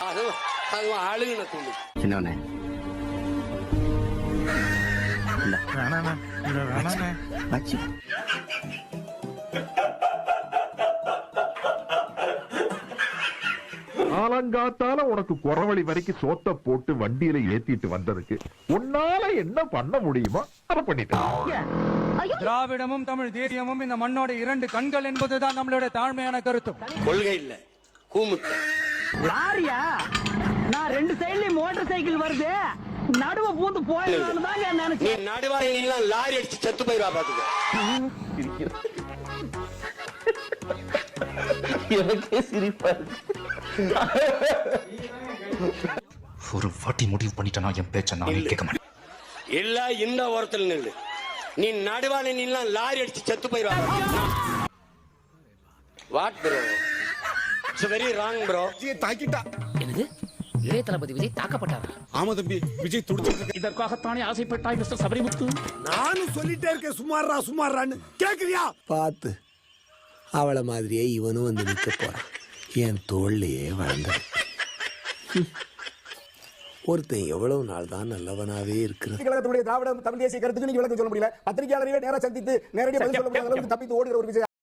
அது அழுகுன துணி. சின்னவனே காலங்காத்தால உனக்கு குறவழி வரைக்கும் சோத்த போட்டு வண்டியில ஏத்திட்டு வந்ததுக்கு உன்னால என்ன பண்ண முடியுமோ அதை பண்ணிட்டேன். திராவிடமும் தமிழ் தேசியமும் இந்த மண்ணோட 2 கண்கள் என்பதுதான் நம்மளுடைய தாழ்மையான கருத்து. கொள்கை இல்ல கூமுட்ட லாரியா? நான் 2 சைடுலயும் மோட்டார் சைக்கிள் வருது, நடுவ பூந்து போயிடலாம்னு தாங்க நீ நினைச்சேன். நடுவாங்க லாரி அடிச்சு செத்து போயிருவா பாத்துக்க. எனக்கே சிரிப்பா இருக்கு. ஒரு வாட்டி முடிவு பண்ணிட்டேன்னா என் பேச்ச நான் கேட்க மாட்டேன். எல்லாம் இந்த ஓரத்துல நில்லு. நீ நடுவான நீலாம் லாரி அடிச்சு செத்து போயிருவா. What bro, it's very wrong bro. தாக்கிட்டா என்னது? இளைய தளபதி விஜய் தாக்கப்பட்டாரா? ஆமா தம்பி, விஜய் துடிச்சிட்டு. இதற்காகத்தானே ஆசைப்பட்டாய் மிஸ்டர் சபரிமுத்து? நானும் சொல்லிட்டே இருக்கேன் சுமாரான்னு கேக்குறியா? பார்த்து அவளை மாதிரியே இவனும் வந்து நிற்க போறான். என் தோல்லையே வளர்ந்த ஒருத்தன் எவ்வளவு நாள் தான் நல்லவனாவே இருக்கிறது. கழகத்துடைய திராவிட தமிழ் தேசிய கருத்துக்கு நீங்க விளக்கம் சொல்ல முடியல. பத்திரிகையாளரையே நேரா சந்தித்து நேரடியாக பதில் சொல்ல முடியாத அளவுக்கு தப்பித்து ஓடுகிற ஒரு விஜய்.